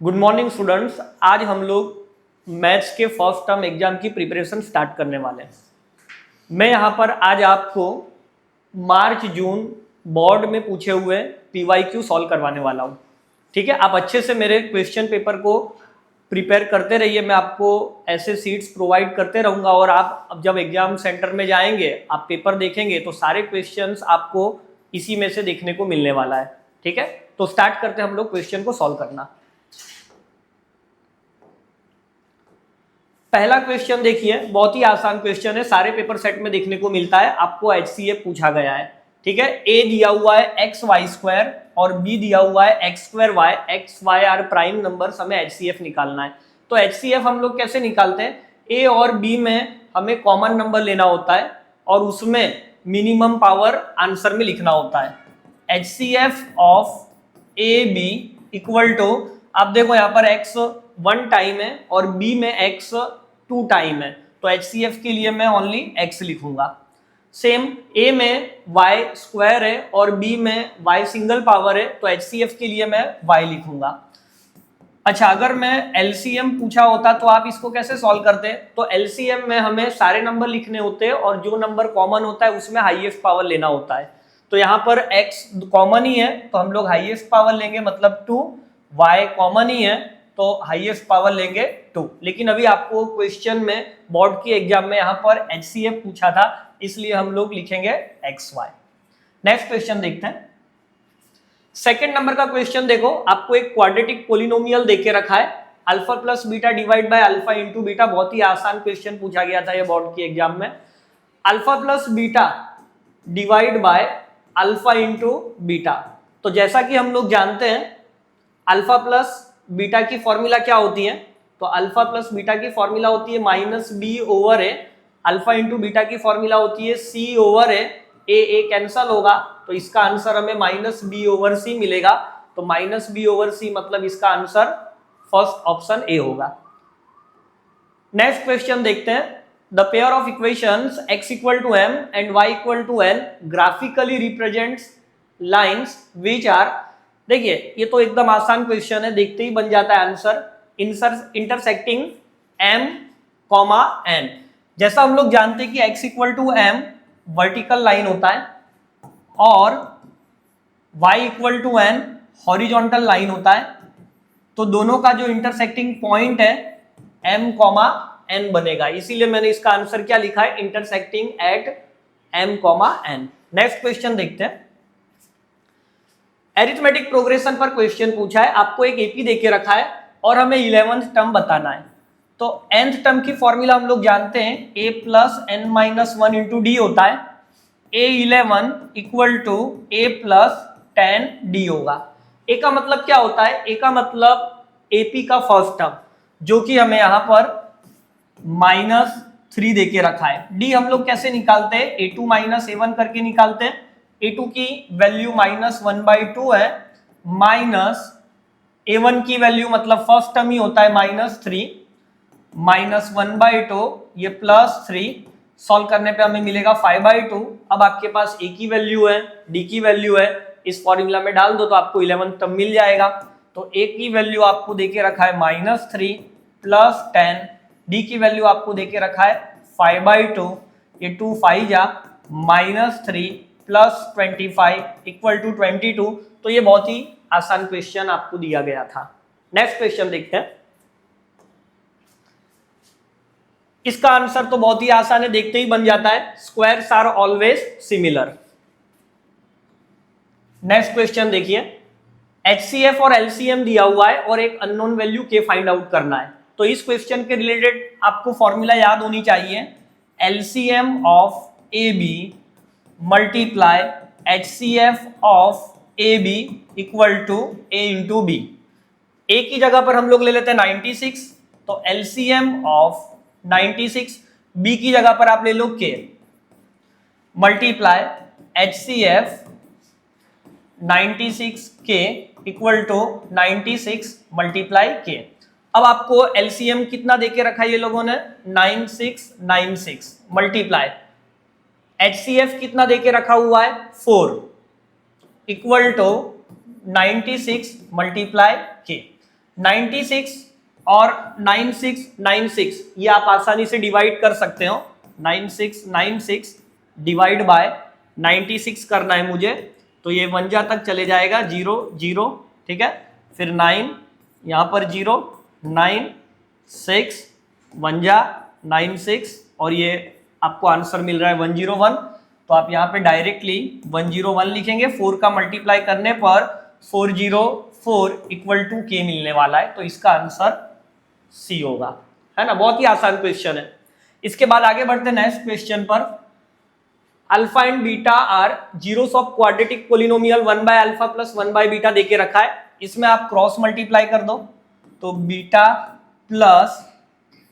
Good morning students. आज हम लोग मैथ्स के फर्स्ट टर्म एग्जाम की प्रिपरेशन स्टार्ट करने वाले हैं। मैं यहाँ पर आज आपको मार्च जून बोर्ड में पूछे हुए PYQ सॉल्व करवाने वाला हूँ। ठीक है, आप अच्छे से मेरे क्वेश्चन पेपर को प्रिपेयर करते रहिए। मैं आपको ऐसे सीट्स प्रोवाइड करते रहूँगा और आप अब जब एग्जाम सेंटर में जाएंगे, आप पेपर देखेंगे तो सारे क्वेश्चंस आपको इसी में से देखने को मिलने वाला है। ठीक है, तो स्टार्ट करते हैं हम लोग क्वेश्चन को सॉल्व करना। पहला क्वेश्चन देखिए, बहुत ही आसान क्वेश्चन है, सारे पेपर सेट में देखने को मिलता है। आपको HCF पूछा गया है। ठीक है, A दिया हुआ है XY² और B दिया हुआ है X²Y। X Y are prime numbers, हमें HCF निकालना है। तो HCF हम लोग कैसे निकालते हैं? A और B में हमें कॉमन नंबर लेना होता है और उसमें मिनिमम पावर आंसर में लिखना होता है। HCF of AB equal to, आप देखो यहाँ पर X 1 टाइम है और B में X 2 टाइम है, तो HCF के लिए मैं ओनली X लिखूंगा। सेम A में Y² है और B में Y सिंगल पावर है, तो HCF के लिए मैं Y लिखूंगा। अच्छा, अगर मैं LCM पूछा होता तो आप इसको कैसे सॉल्व करते? तो LCM में हमें सारे नंबर लिखने होते हैं और जो नंबर कॉमन होता है उसमें हाईएस्ट पावर लेना होता है। तो यहाँ पर X कॉमन ही है तो हम लोग हाईएस्ट पावर लेंगे, मतलब 2। Y कॉमन ही है तो हाईएस्ट पावर लेंगे 2। लेकिन अभी आपको क्वेश्चन में बोर्ड की एग्जाम में यहाँ पर HCF पूछा था, इसलिए हम लोग लिखेंगे XY। नेक्स्ट क्वेश्चन देखते हैं। सेकेंड नंबर का क्वेश्चन देखो, आपको एक क्वाड्रेटिक पोलिनोमियल देके रखा है, alpha plus beta divide by alpha into beta. बहुत ही आसान क्वेश्चन पूछा गया था ये बोर्ड की एग्जाम में। Alpha plus beta divide by alpha into beta. तो जैसा कि हम लोग जानते हैं अल्फा प्लस बीटा की फॉर्मूला क्या होती है? तो अल्फा प्लस बीटा की फॉर्मूला होती है -B/A। अल्फा इंटू बीटा की फॉर्मूला होती है C/A। ए कैंसल होगा तो इसका आंसर हमें -B/C मिलेगा। तो -B/C मतलब इसका आंसर फर्स्ट ऑप्शन ए होगा। नेक्स्ट क्वेश्चन देखते हैं। The pair of equations x equal to m and y equal to n graphically represents lines which are. देखिए, ये तो एकदम आसान क्वेश्चन है, देखते ही बन जाता है आंसर। Intersecting m, n। जैसा हम लोग जानते हैं कि x equal to m vertical line होता है और y equal to n horizontal line होता है, तो दोनों का जो इंटरसेक्टिंग पॉइंट है m, n बनेगा। इसीलिए मैंने इसका आंसर क्या लिखा है? Intersecting at m, n। Next question देखते हैं। एरिथमेटिक प्रोग्रेशन पर क्वेश्चन पूछा है, आपको एक एपी देके रखा है और हमें 11th टर्म बताना है। तो nth टर्म की फॉर्मूला हम लोग जानते हैं, a plus n-1 into D होता है। a11 equal to a plus 10d होगा। a का मतलब क्या होता है? a का मतलब AP का फर्स्ट टर्म, जो कि हमें यहाँ पर -3 देके रखा है। d हम लोग कैसे निकालते हैं? a2 - a1 करके निकालते हैं। a2 की वैल्यू -1/2 है, माइनस a1 की वैल्यू मतलब फर्स्ट टर्म ही होता है -3, -1/2 ये +3। सॉल्व करने पे हमें मिलेगा 5/2। अब आपके पास a की वैल्यू है, d की वैल्यू है, इस फॉर्मूला में डाल दो तो आपको 11 टर्म मिल जाएगा। तो a की वैल्यू आपको देके रखा है -3 + 10, d की वैल्यू आपको देके रखा है 5/2, ये 2 5 जा -3 + 25 इक्वल टू 22। तो ये बहुत ही आसान क्वेश्चन आपको दिया गया था। नेक्स्ट क्वेश्चन देखते हैं। इसका आंसर तो बहुत ही आसान है, देखते ही बन जाता है, squares are always similar. Next question देखिए, HCF और LCM दिया हुआ है और एक unknown value k find out करना है। तो इस क्वेश्चन के रिलेटेड आपको फॉर्मूला याद होनी चाहिए, LCM of AB multiply HCF of AB equal to A into B। A की जगह पर हम लोग ले लेते हैं 96, तो LCM ऑफ 96, B की जगह पर आप ले लो k, multiply HCF 96k equal to 96 multiply k। अब आपको LCM कितना देके रखा है ये लोगों ने? 9696 मल्टीप्लाई HCF कितना देके रखा हुआ है? 4 इक्वल टू 96 मल्टीप्लाई k। 96 और 9696 ये आप आसानी से डिवाइड कर सकते हो। 9696 डिवाइड बाय 96 करना है मुझे, तो ये 1 जा तक चले जाएगा, 0 0, ठीक है, फिर 9 यहाँ पर 0 9 6 1 जा 96 और ये आपको आंसर मिल रहा है 101। तो आप यहाँ पे डायरेक्टली 101 लिखेंगे, 4 का मल्टीप्लाई करने पर 404 इक्वल टू के मिलने वाला है, तो इसका आंसर सी होगा, है ना। बहुत ही आसान क्वेश्चन है। इसके बाद आगे बढ़ते हैं नेक्स्ट क्वेश्चन पर। Alpha and beta are zeros of quadratic polynomial 1 by alpha plus 1 by beta देके रखा है। इसमें आप क्रॉस मल्टीप्लाई कर दो, तो beta plus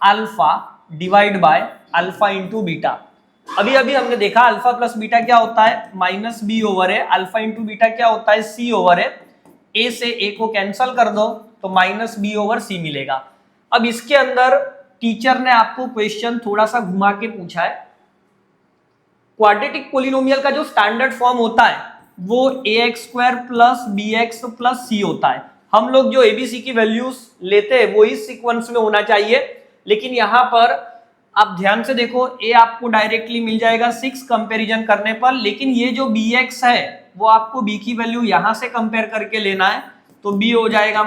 alpha divide by alpha into beta. अभी अभी हमने देखा अल्फा प्लस बीटा क्या होता है, माइनस बी ओवर है। अल्फा इंटू बीटा क्या होता है, सी ओवर है। ए से ए को कैंसल कर दो तो माइनस बी ओवर सी मिलेगा। अब इसके अंदर टीचर ने आपको क्वेश्चन थोड़ा सा घुमा के पूछा है। क्वाड्रेटिक पोलिनोमियल का जो स्टैंडर्ड फॉर्म होता है वो ax² plus bx plus c होता है। हम लोग जो एबीसी की वैल्यूज लेते हैं वो इस सीक्वेंस में होना चाहिए, लेकिन यहां पर आप ध्यान से देखो, a आपको डायरेक्टली मिल जाएगा 6 कंपैरिजन करने पर, लेकिन ये जो bx है वो आपको b की वैल्यू यहां से कंपेयर करके लेना है, तो b हो जाएगा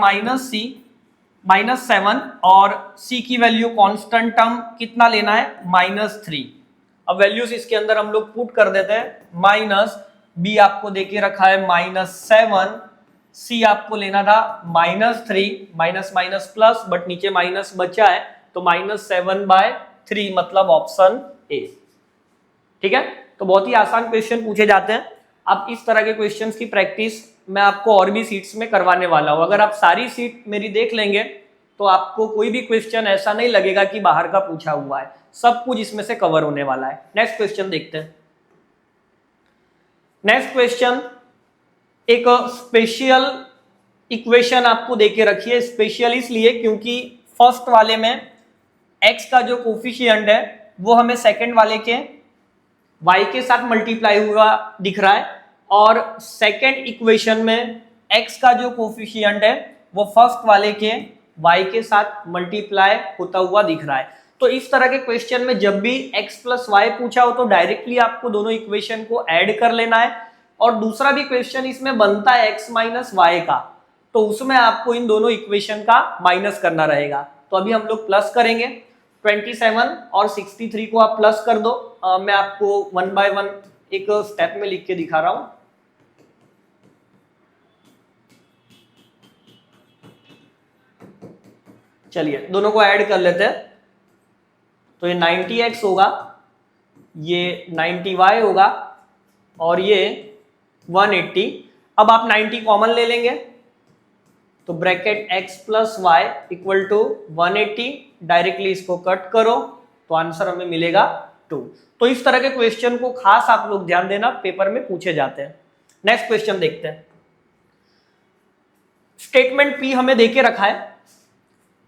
-7 और c की वैल्यू कांस्टेंट टर्म कितना लेना है, -3। अब वैल्यूज इसके अंदर हम लोग पुट कर देते हैं। माइनस b आपको देके रखा है -7, c आपको लेना था -3, माइनस माइनस प्लस, बट नीचे माइनस बचा है, तो -7/3 मतलब ऑप्शन ए, ठीक है। तो बहुत ही आसान क्वेश्चन पूछे जाते हैं। अब इस तरह के क्वेश्चंस की प्रैक्टिस मैं आपको और भी सीट्स में करवाने वाला हूं। अगर आप सारी सीट मेरी देख लेंगे तो आपको कोई भी क्वेश्चन ऐसा नहीं लगेगा कि बाहर का पूछा हुआ है, सब कुछ इसमें से कवर होने वाला है। नेक्स्ट क्वेश्चन देखते हैं। नेक्स्ट क्वेश्चन एक स्पेशल इक्वेशन आपको देके रखी है। स्पेशल इसलिए क्योंकि फर्स्ट वाले में x का जो कोफिशिएंट है वो हमें सेकंड वाले के y के साथ मल्टीप्लाई हुआ दिख रहा है, और सेकंड इक्वेशन में x का जो कोफिशिएंट है वो फर्स्ट वाले के y के साथ मल्टीप्लाई होता हुआ दिख रहा है। तो इस तरह के क्वेश्चन में जब भी x प्लस वाई पूछा हो तो डायरेक्टली आपको दोनों इक्वेशन को ऐड कर लेना है, और दूसरा भी क्वेश्चन इसमें बनता है x माइनस वाई का, तो उसमें आपको इन दोनों इक्वेशन का माइनस करना रहेगा। तो अभी हम लोग प्लस करेंगे। 27 और 63 को आप प्लस कर दो। मैं आपको 1 बाय 1 एक स्टेप में लिख के दिखा रहा हूं। चलिए दोनों को ऐड कर लेते हैं। तो ये 90x होगा, ये 90y होगा और ये 180। अब आप 90 कॉमन ले लेंगे तो bracket x plus y equal to 180, directly इसको कट करो तो आंसर हमें मिलेगा 2। तो इस तरह के क्वेश्चन को खास आप लोग ध्यान देना, पेपर में पूछे जाते हैं। नेक्स्ट क्वेश्चन देखते हैं। स्टेटमेंट P हमें देके रखा है,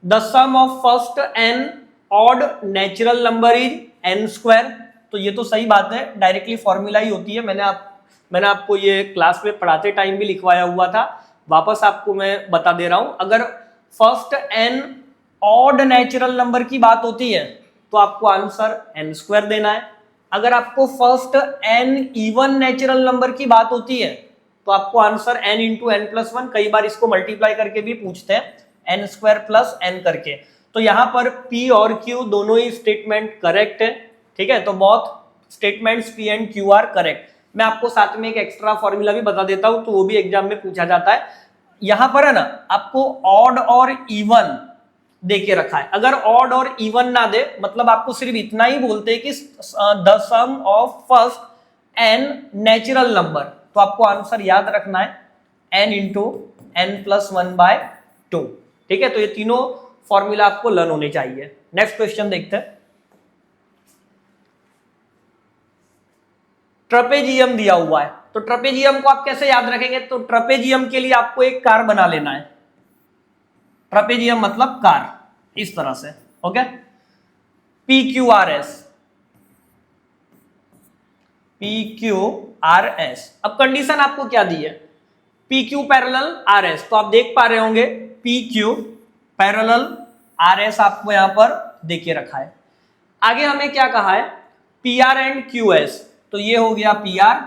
the sum of first n odd natural number is n²। तो ये तो सही बात है, डायरेक्टली फॉर्मूला ही होती है। मैंने आपको ये क्लास में पढ़ाते टाइम भी लिखवाया हुआ था, वापस आपको मैं बता दे रहा हूं। अगर first n odd natural number की बात होती है तो आपको आंसर n² देना है। अगर आपको first n even natural number की बात होती है तो आपको answer n into n plus 1, कई बार इसको मल्टीप्लाई करके भी पूछते हैं, n² प्लस n करके। तो यहां पर P और Q दोनों ही स्टेटमेंट करेक्ट है, ठीक है। तो बहुत statements P and Q are correct. मैं आपको साथ में एक एक्स्ट्रा फॉर्मूला भी बता देता हूं, तो वो भी एग्जाम में पूछा जाता है। यहां पर है ना, आपको ऑड और इवन देके रखा है। अगर ऑड और इवन ना दे, मतलब आपको सिर्फ इतना ही बोलते हैं कि the sum of first n natural number, तो आपको आंसर याद रखना है n इंटू n प्लस 1/2, ठीक है। तो ये तीनों फॉर्मूला आपको लर्न होने चाहिए। नेक्स्ट क्वेश्चन देखते हैं। ट्रपेजियम दिया हुआ है, तो ट्रपेजियम को आप कैसे याद रखेंगे, तो ट्रपेजियम के लिए आपको एक कार बना लेना है। ट्रपेजियम मतलब कार, इस तरह से, ओके। PQRS, PQRS। अब कंडीशन आपको क्या दी है, PQ पैरेलल RS, तो आप देख पा रहे होंगे PQ पैरेलल आर एस आपको यहां पर देके रखा है। आगे हमें क्या कहा है, P R and Q S, तो ये हो गया पी आर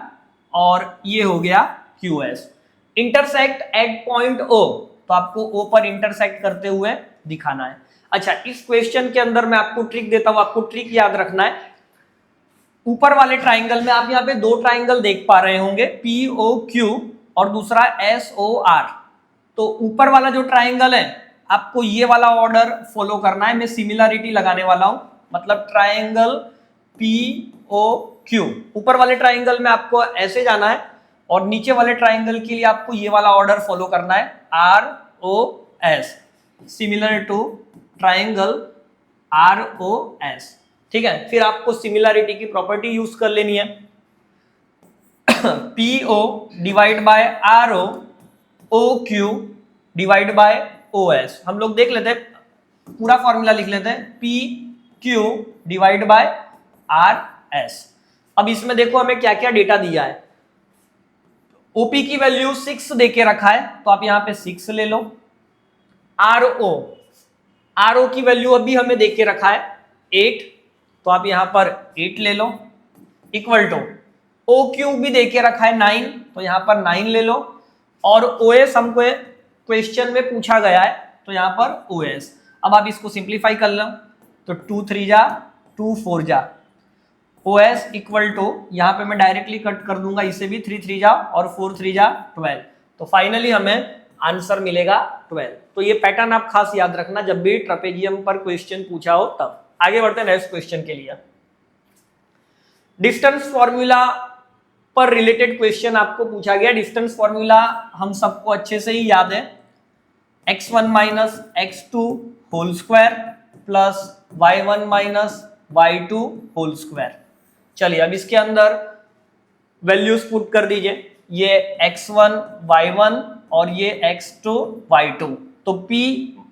और ये हो गया Q S. Intersect at point O, तो आपको ओ पर इंटरसेक्ट करते हुए दिखाना है। अच्छा, इस क्वेश्चन के अंदर मैं आपको ट्रिक देता हूं, आपको ट्रिक याद रखना है। ऊपर वाले ट्राइंगल में आप यहाँ पे दो ट्राइंगल देख पा रहे होंगे, पी ओ क्यू और दूसरा एस ओ आर। तो ऊपर वाला जो ट्राइंगल है आपको ये वाला ऑर्डर फॉलो करना है। मैं सिमिलरिटी लगाने वाला हूं, मतलब ट्राइंगल पी ओ क्यू, ऊपर वाले ट्राइंगल में आपको ऐसे जाना है और नीचे वाले ट्राइंगल के लिए आपको ये वाला ऑर्डर फॉलो करना है, R O S, similar to triangle R O S. ठीक है, फिर आपको सिमिलरिटी की प्रॉपर्टी यूज कर लेनी है। P O divide by R O, O Q divide by O S. हम लोग देख लेते हैं, पूरा फॉर्मूला लिख लेते हैं, P Q divide by R S. अब इसमें देखो हमें क्या क्या डेटा दिया है। ओपी की वैल्यू 6 देके रखा है, तो आप यहां पे 6 ले लो। आर ओ की वैल्यू अभी हमें देके रखा है 8, तो आप यहां पर 8 ले लो। इक्वल टू ओ क्यू भी देके रखा है 9, तो यहां पर 9 ले लो। और ओ एस हमको क्वेश्चन में पूछा गया है, तो यहां पर ओ एस। अब आप इसको सिंप्लीफाई कर लो, तो 2 3 जा 2 4 जा, ओ एस इक्वल टू, यहां पे मैं डायरेक्टली कट कर दूंगा इसे भी, 3 3 जा और 4 3 जा 12। तो फाइनली हमें आंसर मिलेगा 12। तो ये पैटर्न आप खास याद रखना जब भी ट्रेपेजियम पर क्वेश्चन पूछा हो तब। आगे बढ़ते हैं नेक्स्ट क्वेश्चन के लिए। डिस्टेंस फॉर्मूला पर रिलेटेड क्वेश्चन आपको पूछा गया। डिस्टेंस फॉर्मूला हम सबको अच्छे से ही याद है, x1 minus x2 whole square plus y1 minus y2 whole square. चलिए अब इसके अंदर वैल्यूज पुट कर दीजिए, ये x1 y1 और ये x2 y2। तो p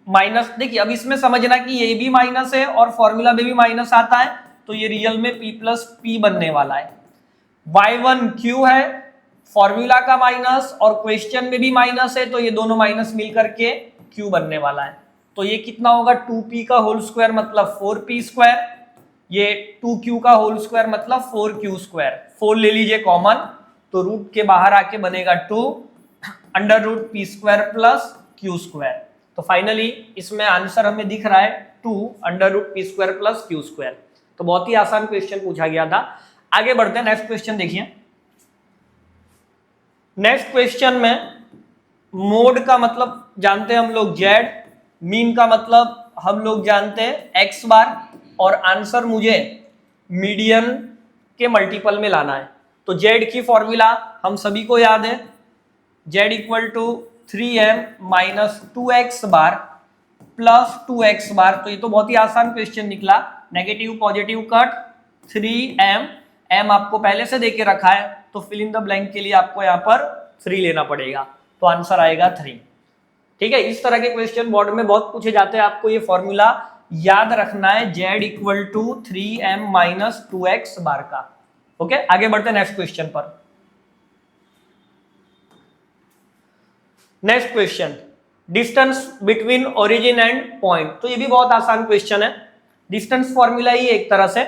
माइनस, देखिए अब इसमें समझना कि ये भी माइनस है और फॉर्मूला में भी माइनस आता है, तो ये रियल में p प्लस p बनने वाला है। y1 q है, फॉर्मूला का माइनस और क्वेश्चन में भी माइनस है, तो ये दोनों माइनस मिल करके q बनने वाला है। तो ये कितना होगा, 2p का होल स्क्वायर मतलब 4p स्क्वायर, ये 2q का होल स्क्वायर मतलब 4q स्क्वायर। 4 ले लीजिए कॉमन, तो रूट के बाहर आके बनेगा 2 under root p square plus q square. तो फाइनली इसमें आंसर हमें दिख रहा है 2 under root p square plus q square. तो बहुत ही आसान क्वेश्चन पूछा गया था। आगे बढ़ते हैं, नेक्स्ट क्वेश्चन देखिए। नेक्स्ट क्वेश्चन में मोड का मतलब जानते हैं हम लोग z, मीन का मतलब हम लोग जानते हैं x बार, और आंसर मुझे मीडियन के मल्टीपल में लाना है। तो z की फॉर्मूला हम सभी को याद है, z equal to 3m minus 2x bar plus 2x bar. तो ये तो बहुत ही आसान क्वेश्चन निकला, negative positive cut 3m, m आपको पहले से देके रखा है, तो फिल इन द ब्लैंक के लिए आपको यहाँ पर 3 लेना पड़ेगा, तो आंसर आएगा 3। ठीक है, इस तरह के क्वेश्चन बोर्ड में बहुत पूछे जाते हैं, आपको ये फॉर्मूला याद रखना है, z equal to 3m minus 2x bar का। ओके, आगे बढ़ते हैं नेक्स्ट क्वेश्चन पर। Next question, distance between origin and point. तो ये भी बहुत आसान क्वेश्चन है। डिस्टेंस फॉर्मूला ही एक तरह से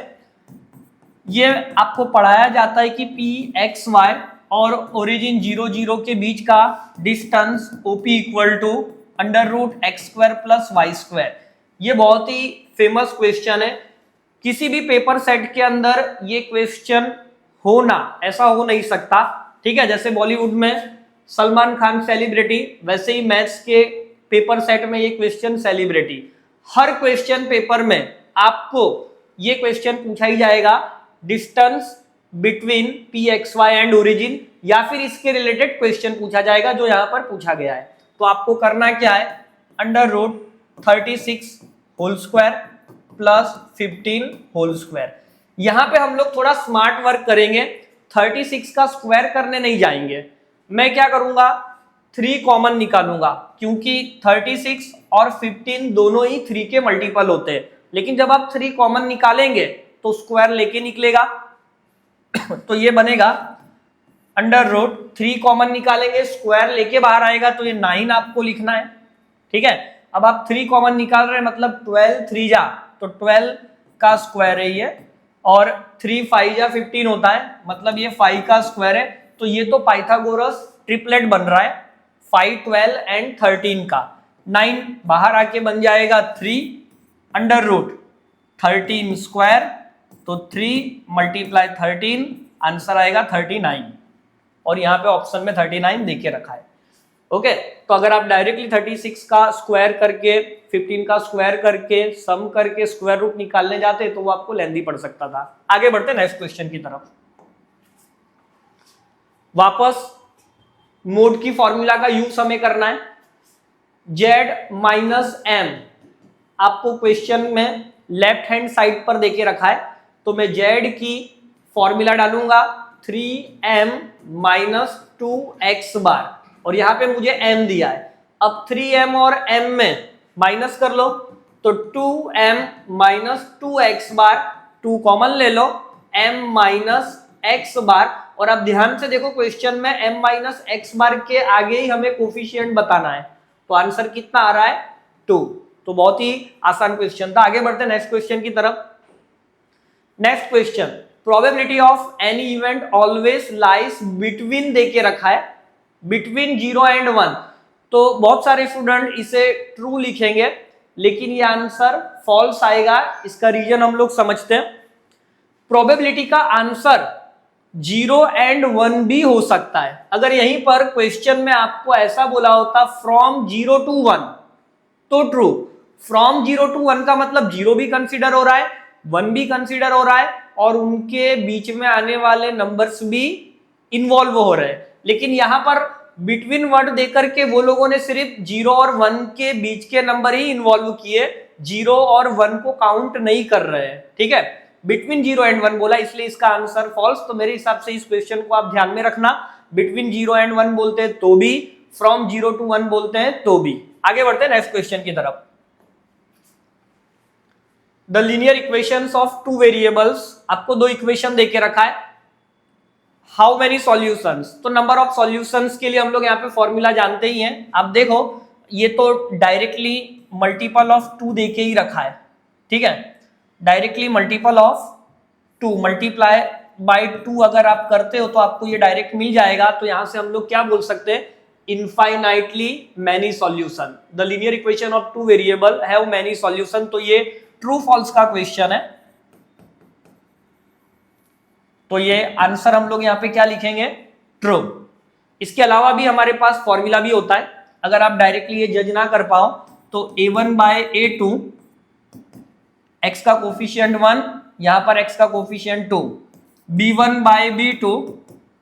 ये आपको पढ़ाया जाता है कि पी एक्स वाई और ओरिजिन 0 0 के बीच का distance OP equal to under root x square plus y square. ये बहुत ही फेमस क्वेश्चन है, किसी भी पेपर सेट के अंदर ये क्वेश्चन होना ऐसा हो नहीं सकता। ठीक है, जैसे बॉलीवुड में सलमान खान सेलिब्रिटी, वैसे ही मैथ्स के पेपर सेट में ये क्वेश्चन सेलिब्रिटी। हर क्वेश्चन पेपर में आपको ये क्वेश्चन पूछा ही जाएगा, distance between P X Y and origin, या फिर इसके रिलेटेड क्वेश्चन पूछा जाएगा जो यहां पर पूछा गया है। तो आपको करना क्या है, under root 36 whole square plus 15 whole square. यहां पे हम लोग थोड़ा स्मार्ट वर्क करेंगे, 36 का स्क्वायर करने नहीं जाएंगे। मैं क्या करूंगा, 3 कॉमन निकालूंगा, क्योंकि 36 और 15 दोनों ही 3 के मल्टीपल होते हैं। लेकिन जब आप 3 कॉमन निकालेंगे तो स्क्वायर लेके निकलेगा तो ये बनेगा अंडर रूट 3 कॉमन निकालेंगे, स्क्वायर लेके बाहर आएगा, तो ये 9 आपको लिखना है। ठीक है, अब आप 3 कॉमन निकाल रहे हैं, मतलब 12 3 जा तो 12 का स्क्वायर है ये, और 3 5 जा 15 होता है, मतलब ये 5 का स्क्वायर है। तो ये तो पाइथागोरस ट्रिपलेट बन रहा है, 5 12 एंड 13 का। 9 बाहर आके बन जाएगा 3 अंडर रूट 13 स्क्वायर, तो 3 मल्टीप्लाई 13 आंसर आएगा 39, और यहाँ पे ऑप्शन में 39 देके रखा है। ओके, तो अगर आप डायरेक्टली 36 का स्क्वायर करके 15 का स्क्वायर करके सम करके स्क्वायर रूट निकालने जाते तो वो आपको लेंदी पड़ सकता था। आगे बढ़ते नेक्स्ट क्वेश्चन की तरफ। वापस मोड की फॉर्मूला का यूज हमें करना है। z माइनस एम आपको क्वेश्चन में लेफ्ट हैंड साइड पर देके रखा है, तो मैं z की फॉर्मूला डालूंगा 3m माइनस 2x बार, और यहां पे मुझे m दिया है। अब 3m और m में माइनस कर लो, तो 2m माइनस 2x बार, 2 कॉमन ले लो, m माइनस x बार। और अब ध्यान से देखो क्वेश्चन में m माइनस x बार के आगे ही हमें कोफिशिएंट बताना है, तो आंसर कितना आ रहा है 2। तो बहुत ही आसान क्वेश्चन था। आगे बढ़ते हैं नेक्स्ट क्वेश्चन की तरफ। Next question, probability of any event always lies between देके रखा है, बिटवीन 0 एंड 1। तो बहुत सारे स्टूडेंट इसे ट्रू लिखेंगे, लेकिन ये आंसर फॉल्स आएगा। इसका रीजन हम लोग समझते हैं। प्रोबेबिलिटी का आंसर 0 एंड 1 भी हो सकता है। अगर यहीं पर क्वेश्चन में आपको ऐसा बोला होता फ्रॉम 0 टू 1 तो ट्रू। फ्रॉम 0 टू 1 का मतलब 0 भी कंसीडर हो रहा है, 1 भी कंसीडर हो रहा है, और उनके बीच में आने वाले नंबर्स भी इन्वॉल्व हो रहे हैं। लेकिन यहां पर बिटवीन वर्ड देकर के वो लोगों ने सिर्फ 0 और 1 के बीच के नंबर ही इन्वॉल्व किए, 0 और 1 को काउंट नहीं कर रहे हैं। ठीक है, बिटवीन 0 एंड 1 बोला, इसलिए इसका आंसर फॉल्स। तो मेरे हिसाब से इस क्वेश्चन को आप ध्यान में रखना, बिटवीन 0 एंड 1 बोलते हैं तो भी, फ्रॉम 0 टू 1 बोलते हैं तो भी। आगे बढ़ते हैं नेक्स्ट क्वेश्चन की तरफ। The linear equations of 2 variables, आपको 2 इक्वेशन देके रखा है। हाउ मेनी सॉल्यूशंस, तो नंबर ऑफ सॉल्यूशंस के लिए हम लोग यहाँ पे फॉर्मूला जानते ही हैं। आप देखो ये तो डायरेक्टली मल्टीपल ऑफ 2 देके ही रखा है। ठीक है, directly multiple of 2 multiply by 2 अगर आप करते हो तो आपको ये डायरेक्ट मिल जाएगा। तो यहां से हम लोग क्या बोल सकते हैं, infinitely many solution. The linear equation of 2 variable have many solution. तो ये ट्रू फॉल्स का क्वेश्चन है, तो ये आंसर हम लोग यहां पे क्या लिखेंगे, ट्रू। इसके अलावा भी हमारे पास फॉर्मूला भी होता है। अगर आप डायरेक्टली ये जज ना कर पाओ तो a1 बाय a2, x का कोफिशिएंट 1, यहां पर x का coefficient 2, b1 by b2,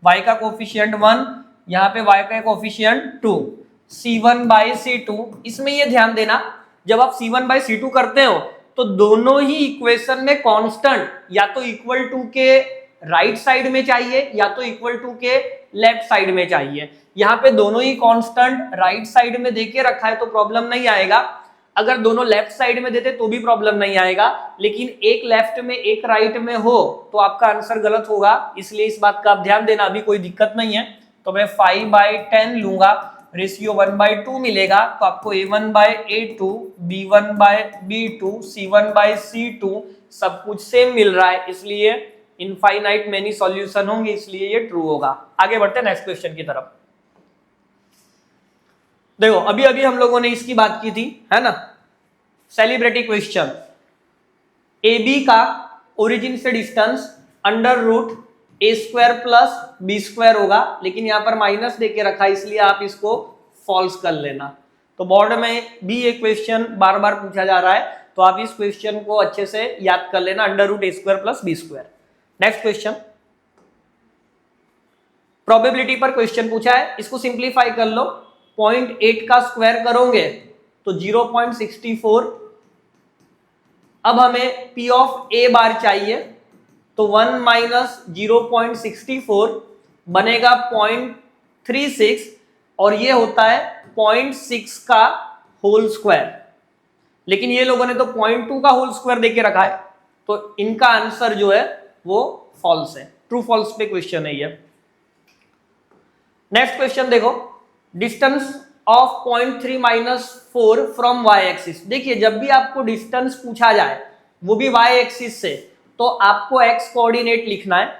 y का कोफिशिएंट 1, यहां पे y का कोफिशिएंट 2, c1 बाय c2। इसमें ये ध्यान देना, जब आप c1 बाय c2 करते हो तो दोनों ही इक्वेशन में कांस्टेंट या तो इक्वल टू के राइट साइड में चाहिए या तो इक्वल टू के लेफ्ट साइड में चाहिए। यहां पे दोनों ही कांस्टेंट राइट साइड में देके रखा है तो प्रॉब्लम नहीं आएगा। अगर दोनों लेफ्ट साइड में देते तो भी प्रॉब्लम नहीं आएगा, लेकिन एक लेफ्ट में एक राइट में हो तो आपका आंसर गलत होगा। इसलिए इस बात का आप ध्यान देना, अभी कोई दिक्कत नहीं है। तो मैं 5/10 लूंगा, रेशियो 1/2 मिलेगा। तो आपको a1 bye a2, b1 by b2, c1 bye c2 सब कुछ सेम मिल रहा है, इसलिए इनफाइनाइट मेनी सॉल्यूशन होंगे, इसलिए ये ट्रू होगा। आगे बढ़ते हैं नेक्स्ट क्वेश्चन की तरफ। देखो अभी अभी हम लोगों ने इसकी बात की थी, है ना, सेलिब्रिटी क्वेश्चन। ए बी का ओरिजिन से distance under root a square plus b square होगा, लेकिन यहां पर माइनस देके रखा है, इसलिए आप इसको फॉल्स कर लेना। तो बोर्ड में भी एक क्वेश्चन बार बार पूछा जा रहा है, तो आप इस क्वेश्चन को अच्छे से याद कर लेना, under root a square plus b square. Next question, probability पर क्वेश्चन पूछा है, इसको सिंप्लीफाई कर लो। 0.8 का स्क्वायर करोगे तो 0.64। अब हमें P ऑफ A बार चाहिए, तो 1 माइनस 0.64 बनेगा 0.36, और ये होता है 0.6 का होल स्क्वायर। लेकिन ये लोगों ने तो 0.2 का होल स्क्वायर देके रखा है, तो इनका आंसर जो है वो फॉल्स है। ट्रू फॉल्स पे क्वेश्चन है ये। नेक्स्ट क्वेश्चन देखो, distance of 0.3 minus 4 from Y axis. देखिए जब भी आपको डिस्टेंस पूछा जाए वो भी वाई एक्सिस से, तो आपको एक्स कोऑर्डिनेट लिखना है।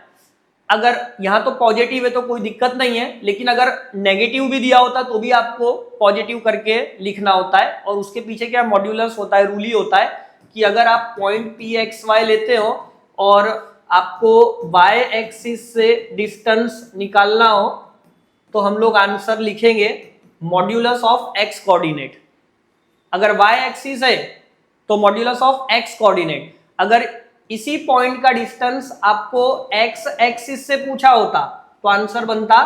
अगर यहाँ तो पॉजिटिव है तो कोई दिक्कत नहीं है, लेकिन अगर नेगेटिव भी दिया होता तो भी आपको पॉजिटिव करके लिखना होता है। और उसके पीछे क्या मॉड्यूलस होता है, रूल ही होता है कि अगर आप पॉइंट पी एक्स वाई लेते हो और आपको वाई एक्सिस से डिस्टेंस निकालना हो तो हम लोग आंसर लिखेंगे मॉड्यूलस ऑफ एक्स कोऑर्डिनेट। अगर वाई एक्सिस है तो मॉड्यूलस ऑफ एक्स कोऑर्डिनेट। अगर इसी पॉइंट का डिस्टेंस आपको एक्स एक्सिस से पूछा होता तो आंसर बनता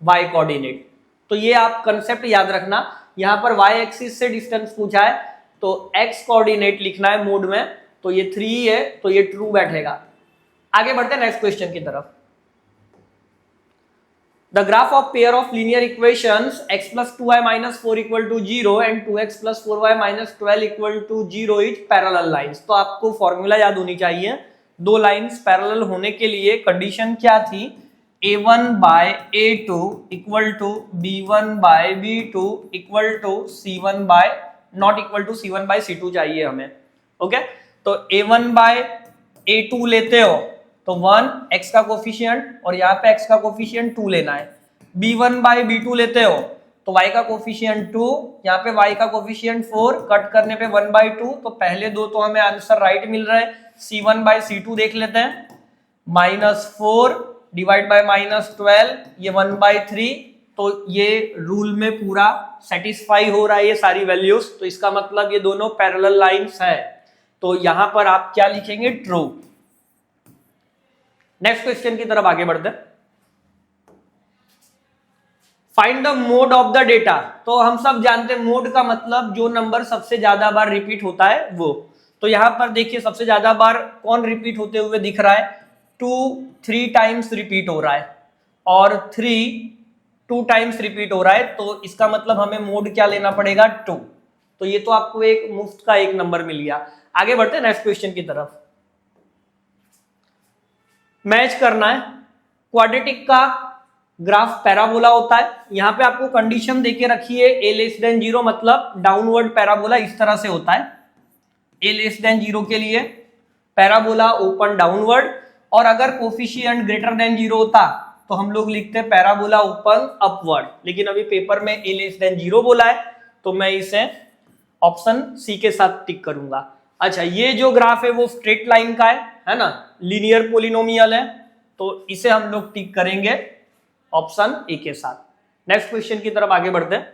वाई कोऑर्डिनेट। तो ये आप कंसेप्ट याद रखना, यहां पर वाई एक्सिस से डिस्टेंस पूछा है तो एक्स कोऑर्डिनेट लिखना है मोड में, तो ये 3 है तो ये ट्रू बैठेगा। आगे बढ़ते हैं नेक्स्ट क्वेश्चन की तरफ। The graph of pair of linear equations x plus 2y minus 4 equal to 0 and 2x plus 4y minus 12 equal to 0 is parallel lines। तो आपको फॉर्मूला याद होनी चाहिए। दो लाइंस पैरेलल होने के लिए कंडीशन क्या थी, a1 by a2 equal to b1 by b2 equal to c1 by not equal to c1 by c2 चाहिए हमें। ओके, तो a1 by a2 लेते हो तो 1 x का कोफिशिएंट और यहाँ पे x का कोफिशिएंट 2 लेना है। b1 बाई b2 लेते हो तो y का कोफिशिएंट 2, यहाँ पे y का कोफिशिएंट 4, कट करने पे 1 बाई 2, तो पहले दो तो हमें आंसर राइट मिल रहा है। c1 बाई c2 देख लेते हैं, -4 डिवाइड बाय -12, ये 1 बाई 3, तो ये रूल में पूरा सेटिस्फाई हो रहा है ये सारी वैल्यूज, तो इसका मतलब ये दोनों पैरेलल लाइंस है। तो यहां पर आप क्या लिखेंगे, ट्रू। नेक्स्ट क्वेश्चन की तरफ आगे बढ़ते हैं। Find the mode of the data. तो हम सब जानते हैं मोड का मतलब जो नंबर सबसे ज्यादा बार रिपीट होता है वो। तो यहां पर देखिए सबसे ज्यादा बार कौन रिपीट होते हुए दिख रहा है, 2 3 टाइम्स रिपीट हो रहा है और 3 2 टाइम्स रिपीट हो रहा है, तो इसका मतलब हमें मोड क्या लेना पड़ेगा, 2। तो ये तो आपको एक मुफ्त का एक नंबर मिल गया। आगे बढ़ते हैं नेक्स्ट क्वेश्चन की तरफ। मैच करना है, क्वाड्रेटिक का ग्राफ पैराबोला होता है। यहां पे आपको कंडीशन देके रखी है a लेस देन 0, मतलब डाउनवर्ड पैराबोला इस तरह से होता है। a लेस देन 0 के लिए पैराबोला ओपन डाउनवर्ड, और अगर कोफिशिएंट ग्रेटर देन 0 होता तो हम लोग लिखते हैं पैराबोला ओपन अपवर्ड। लेकिन अभी पेपर में a लेस देन 0 बोला है तो मैं इसे ऑप्शन सी के साथ टिक करूंगा। अच्छा, ये जो ग्राफ है वो स्ट्रेट लाइन का है ना, लीनियर पोलिनोमियल है, तो इसे हम लोग टिक करेंगे ऑप्शन ए के साथ। नेक्स्ट क्वेश्चन की तरफ आगे बढ़ते हैं।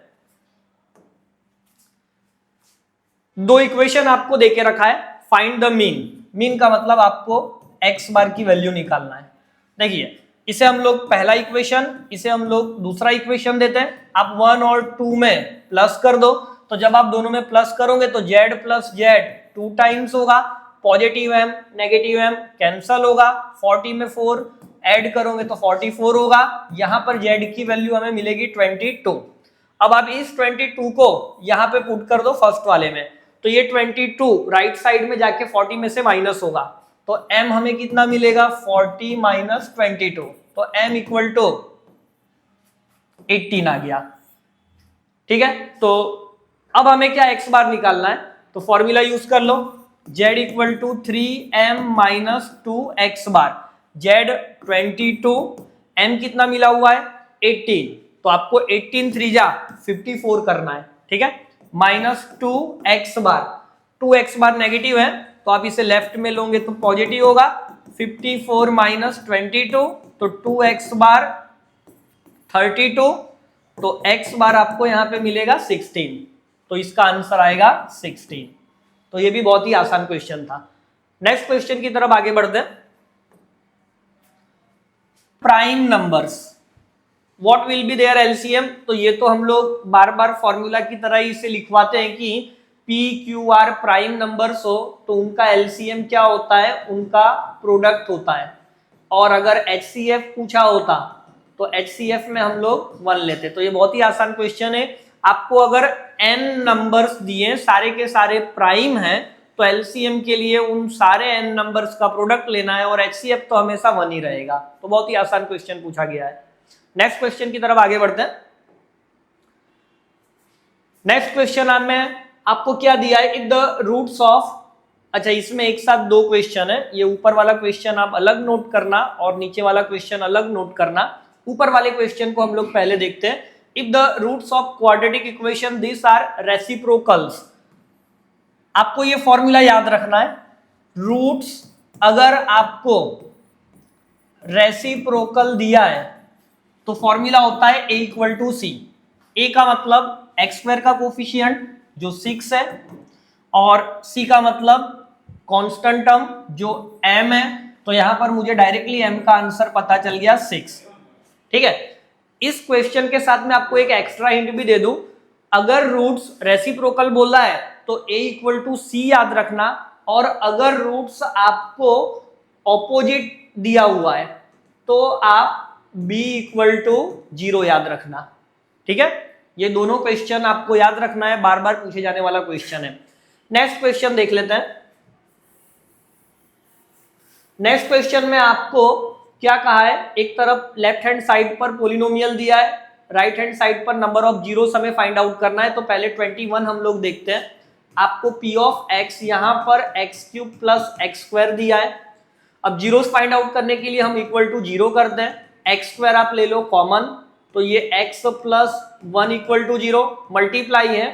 दो इक्वेशन आपको देके रखा है, फाइंड द मीन। मीन का मतलब आपको x बार की वैल्यू निकालना है। देखिए इसे हम लोग पहला इक्वेशन, इसे हम लोग दूसरा इक्वेशन देते हैं। आप 1 और 2 में प्लस कर दो, तो जब आप दोनों में प्लस करोगे तो z प्लस z 2 टाइम्स होगा, positive m negative m cancel होगा, 40 में 4 ऐड करोगे तो 44 होगा। यहां पर z की वैल्यू हमें मिलेगी 22। अब आप इस 22 को यहां पे पुट कर दो फर्स्ट वाले में, तो ये 22 राइट साइड में जाके 40 में से माइनस होगा, तो m हमें कितना मिलेगा, 40 माइनस 22, तो m इक्वल टू 18 आ गया। ठीक है, तो अब हमें क्या x बार निकालना है, तो फॉर्मूला यूज कर लो, z equal to 3m minus 2x bar. z 22, m कितना मिला हुआ है 18, तो आपको 18 3 जा 54 करना है। ठीक है, माइनस 2x बार, 2x बार नेगेटिव है तो आप इसे लेफ्ट में लोगे तो पॉजिटिव होगा, 54 माइनस 22, तो 2x बार 32, तो x बार आपको यहां पे मिलेगा 16, तो इसका आंसर आएगा 16। तो ये भी बहुत ही आसान क्वेश्चन था। नेक्स्ट क्वेश्चन की तरफ आगे बढ़ते हैं। Prime numbers, what will be there LCM. तो ये तो हम लोग बार बार फॉर्मूला की तरह ही इसे लिखवाते हैं कि P Q R prime numbers हो तो उनका एलसीएम क्या होता है, उनका प्रोडक्ट होता है। और अगर एचसीएफ पूछा होता तो एचसीएफ में हम लोग 1 लेते। तो ये बहुत ही आसान क्वेश्चन है। आपको अगर n नंबर्स दिए सारे के सारे प्राइम हैं तो एलसीएम के लिए उन सारे n नंबर्स का प्रोडक्ट लेना है, और एचसीएफ तो हमेशा 1 ही रहेगा। तो बहुत ही आसान क्वेश्चन पूछा गया है। नेक्स्ट क्वेश्चन की तरफ आगे बढ़ते हैं। नेक्स्ट क्वेश्चन में आपको क्या दिया है, इफ द रूट्स ऑफ, अच्छा इसमें एक साथ दो क्वेश्चन है, ये ऊपर वाला क्वेश्चन आप अलग नोट करना और नीचे वाला क्वेश्चन अलग नोट करना। ऊपर वाले क्वेश्चन को हम लोग पहले देखते हैं। If the roots of quadratic equation this are reciprocals, आपको ये फॉर्मूला याद रखना है। रूट्स अगर आपको रेसिप्रोकल दिया है तो फॉर्मूला होता है a equal to c. a का मतलब एक्स स्क्वायर का कोफिशिएंट जो 6 है, और c का मतलब कांस्टेंट टर्म जो m है। तो यहां पर मुझे डायरेक्टली m का आंसर पता चल गया 6। ठीक है, इस क्वेश्चन के साथ में आपको एक एक्स्ट्रा हिंट भी दे दूं, अगर रूट्स रेसिप्रोकल बोला है तो a इक्वल टू सी याद रखना, और अगर रूट्स आपको ऑपोजिट दिया हुआ है तो आप b इक्वल टू 0 याद रखना। ठीक है, ये दोनों क्वेश्चन आपको याद रखना है, बार बार पूछे जाने वाला क्वेश्चन है। नेक्स्ट क्वेश्चन देख लेते हैं। नेक्स्ट क्वेश्चन में आपको क्या कहा है, एक तरफ लेफ्ट हैंड साइड पर पॉलिनोमियल दिया है, राइट हैंड साइड पर नंबर ऑफ जीरोस हमें फाइंड आउट करना है। तो पहले 21 हम लोग देखते हैं। आपको p ऑफ x यहां पर x cube plus x square दिया है। अब जीरोस फाइंड आउट करने के लिए हम इक्वल टू 0 करते हैं, एक्स स्क्वायर आप ले लो कॉमन, तो ये x plus 1 equal to 0, multiply है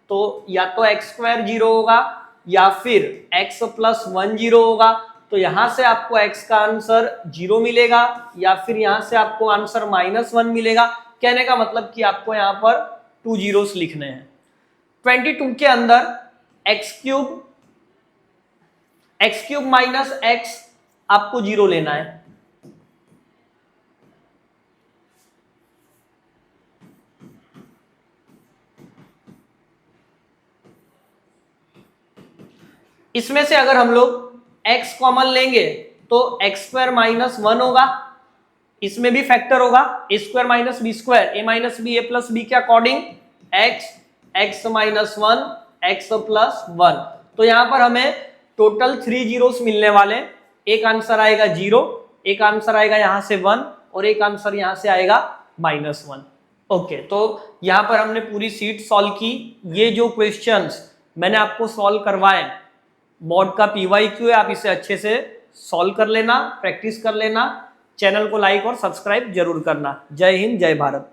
तो या तो एक्स स्क्वायर 0 होगा या फिर x प्लस 1 0 होगा। तो यहां से आपको x का आंसर 0 मिलेगा या फिर यहां से आपको आंसर -1 मिलेगा। कहने का मतलब कि आपको यहां पर 2 जीरोस लिखने हैं। 22 के अंदर एक्स क्यूब माइनस एक्स आपको 0 लेना है। इसमें से अगर हम लोग x कॉमन लेंगे तो एक्स स्क्वायर -1 होगा, इसमें भी फैक्टर होगा a square minus b square, a minus b a plus b के अकॉर्डिंग x -1 x प्लस 1। तो यहां पर हमें टोटल 3 जीरोस मिलने वाले, एक आंसर आएगा 0, एक आंसर आएगा यहां से 1 और एक आंसर यहां से आएगा -1। ओके, तो यहां पर हमने पूरी सीट सॉल्व की। ये जो क्वेश्चंस मैंने आपको सॉल्व करवाए, बोर्ड का PYQ है, आप इसे अच्छे से सॉल्व कर लेना, प्रैक्टिस कर लेना। चैनल को लाइक और सब्सक्राइब जरूर करना। जय हिंद, जय भारत।